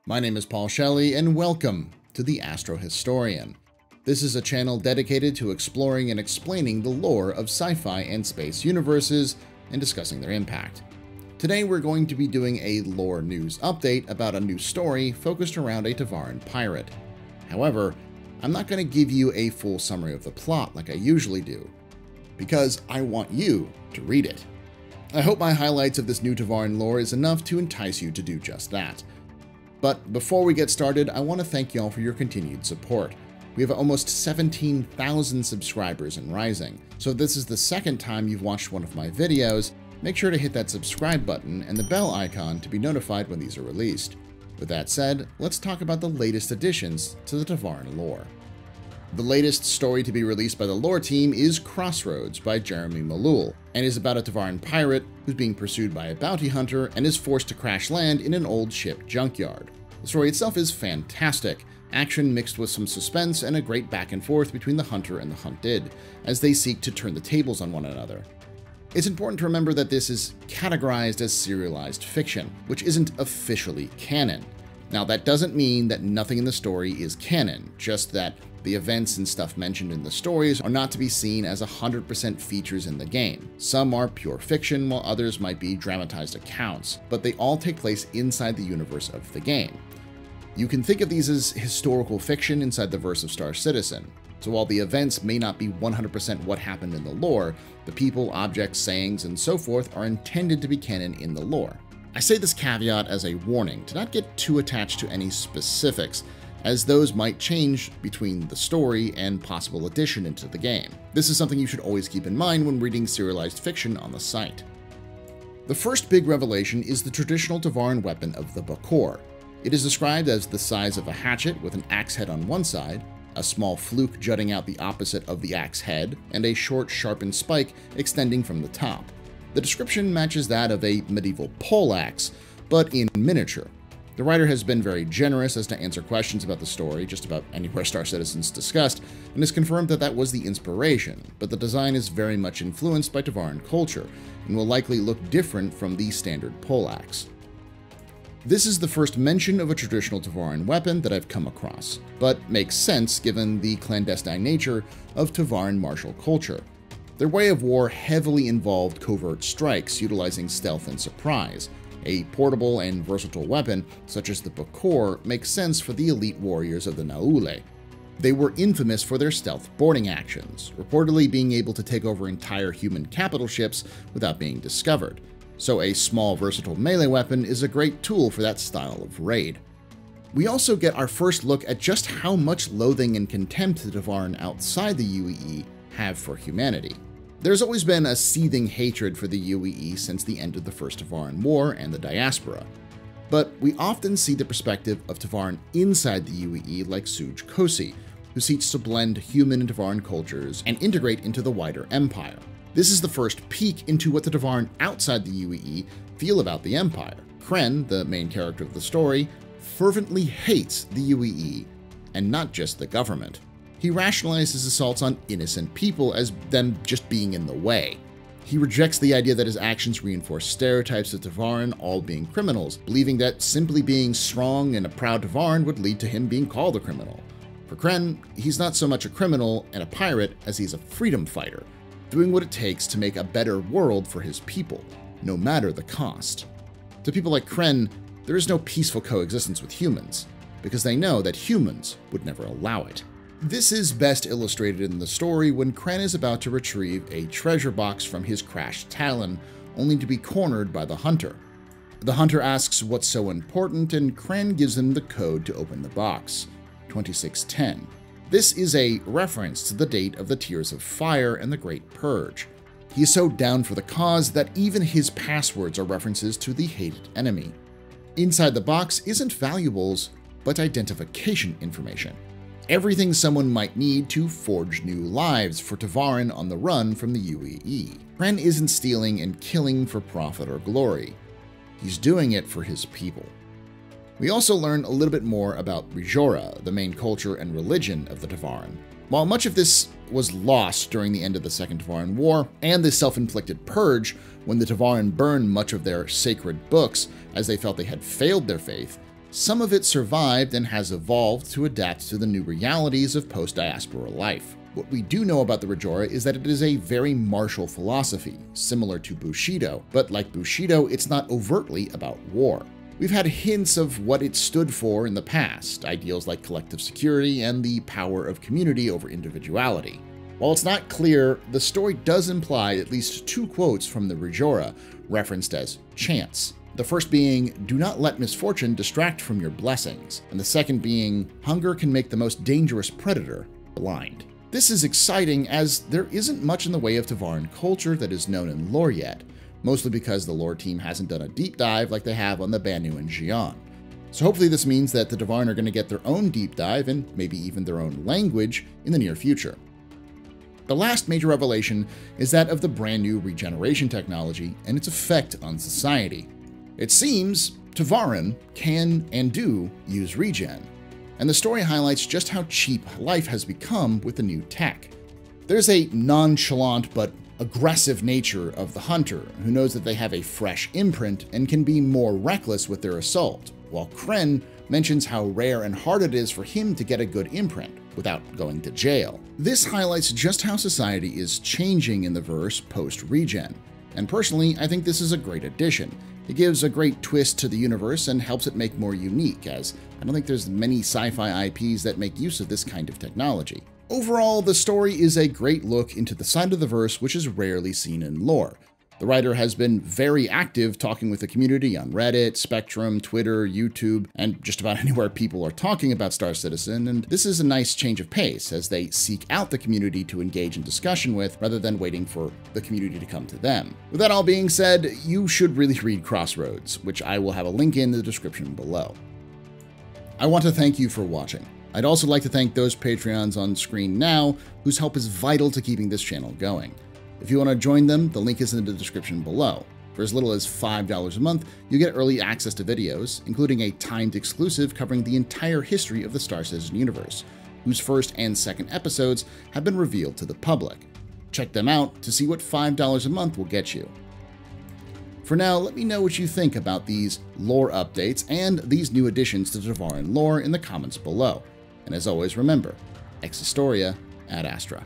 My name is Paul Shelley, and welcome to the AstroHistorian. This is a channel dedicated to exploring and explaining the lore of sci-fi and space universes and discussing their impact. Today we're going to be doing a lore news update about a new story focused around a Tevarin pirate. However, I'm not going to give you a full summary of the plot like I usually do, because I want you to read it. I hope my highlights of this new Tevarin lore is enough to entice you to do just that. But before we get started, I want to thank y'all for your continued support. We have almost 17,000 subscribers and rising, so if this is the second time you've watched one of my videos, make sure to hit that subscribe button and the bell icon to be notified when these are released. With that said, let's talk about the latest additions to the Tevarin lore. The latest story to be released by the lore team is Crossroads by Jeremy Malul, and is about a Tevarin pirate who's being pursued by a bounty hunter and is forced to crash land in an old ship junkyard. The story itself is fantastic, action mixed with some suspense and a great back and forth between the hunter and the hunted, as they seek to turn the tables on one another. It's important to remember that this is categorized as serialized fiction, which isn't officially canon. Now, that doesn't mean that nothing in the story is canon, just that the events and stuff mentioned in the stories are not to be seen as 100% features in the game. Some are pure fiction, while others might be dramatized accounts, but they all take place inside the universe of the game. You can think of these as historical fiction inside the verse of Star Citizen. So while the events may not be 100% what happened in the lore, the people, objects, sayings, and so forth are intended to be canon in the lore. I say this caveat as a warning to not get too attached to any specifics, as those might change between the story and possible addition into the game. This is something you should always keep in mind when reading serialized fiction on the site. The first big revelation is the traditional Tevarin weapon of the Bakor. It is described as the size of a hatchet with an axe head on one side, a small fluke jutting out the opposite of the axe head, and a short, sharpened spike extending from the top. The description matches that of a medieval poleaxe, but in miniature. The writer has been very generous as to answer questions about the story just about anywhere Star Citizen's discussed, and has confirmed that that was the inspiration, but the design is very much influenced by Tevarin culture, and will likely look different from the standard poleaxe. This is the first mention of a traditional Tevarin weapon that I've come across, but makes sense given the clandestine nature of Tevarin martial culture. Their way of war heavily involved covert strikes utilizing stealth and surprise. A portable and versatile weapon, such as the Bakor, makes sense for the elite warriors of the Naule. They were infamous for their stealth boarding actions, reportedly being able to take over entire human capital ships without being discovered. So a small, versatile melee weapon is a great tool for that style of raid. We also get our first look at just how much loathing and contempt the Tevarin outside the UEE have for humanity. There's always been a seething hatred for the UEE since the end of the First Tevarin War and the diaspora. But we often see the perspective of Tevarin inside the UEE like Suj Kosi, who seeks to blend human and Tevarin cultures and integrate into the wider empire. This is the first peek into what the Tevarin outside the UEE feel about the empire. Kren, the main character of the story, fervently hates the UEE, and not just the government. He rationalizes assaults on innocent people as them just being in the way. He rejects the idea that his actions reinforce stereotypes of Tevarin all being criminals, believing that simply being strong and a proud Tevarin would lead to him being called a criminal. For Kren, he's not so much a criminal and a pirate as he's a freedom fighter, doing what it takes to make a better world for his people, no matter the cost. To people like Kren, there is no peaceful coexistence with humans, because they know that humans would never allow it. This is best illustrated in the story when Kren is about to retrieve a treasure box from his crashed talon, only to be cornered by the hunter. The hunter asks what's so important, and Kren gives him the code to open the box, 2610. This is a reference to the date of the Tears of Fire and the Great Purge. He is so down for the cause that even his passwords are references to the hated enemy. Inside the box isn't valuables, but identification information. Everything someone might need to forge new lives for Tevarin on the run from the UEE. Kren isn't stealing and killing for profit or glory. He's doing it for his people. We also learn a little bit more about Rijora, the main culture and religion of the Tevarin. While much of this was lost during the end of the Second Tevarin War and the self-inflicted purge when the Tevarin burned much of their sacred books as they felt they had failed their faith, Some of it survived and has evolved to adapt to the new realities of post-diaspora life. What we do know about the Rajora is that it is a very martial philosophy, similar to Bushido, but like Bushido, it's not overtly about war. We've had hints of what it stood for in the past, ideals like collective security and the power of community over individuality. While it's not clear, the story does imply at least 2 quotes from the Rijora, referenced as chants. The first being, "Do not let misfortune distract from your blessings," and the second being, "Hunger can make the most dangerous predator blind." This is exciting as there isn't much in the way of Tevarin culture that is known in lore yet, mostly because the lore team hasn't done a deep dive like they have on the Banu and Xi'an. So hopefully this means that the Tevarin are going to get their own deep dive and maybe even their own language in the near future. The last major revelation is that of the brand new regeneration technology and its effect on society. It seems Tevarin can and do use regen, and the story highlights just how cheap life has become with the new tech. There's a nonchalant but aggressive nature of the hunter, who knows that they have a fresh imprint and can be more reckless with their assault, while Kren mentions how rare and hard it is for him to get a good imprint without going to jail. This highlights just how society is changing in the verse post-regen, and personally, I think this is a great addition. It gives a great twist to the universe and helps it make more unique, as I don't think there's many sci-fi IPs that make use of this kind of technology. Overall, the story is a great look into the side of the verse which is rarely seen in lore. The writer has been very active talking with the community on Reddit, Spectrum, Twitter, YouTube, and just about anywhere people are talking about Star Citizen, and this is a nice change of pace as they seek out the community to engage in discussion with rather than waiting for the community to come to them. With that all being said, you should really read Crossroads, which I will have a link in the description below. I want to thank you for watching. I'd also like to thank those Patreons on screen now whose help is vital to keeping this channel going. If you want to join them, the link is in the description below. For as little as $5 a month, you get early access to videos, including a timed exclusive covering the entire history of the Star Citizen universe, whose first and second episodes have been revealed to the public. Check them out to see what $5 a month will get you. For now, let me know what you think about these lore updates and these new additions to Tevarin lore in the comments below. And as always, remember, ex historia ad astra.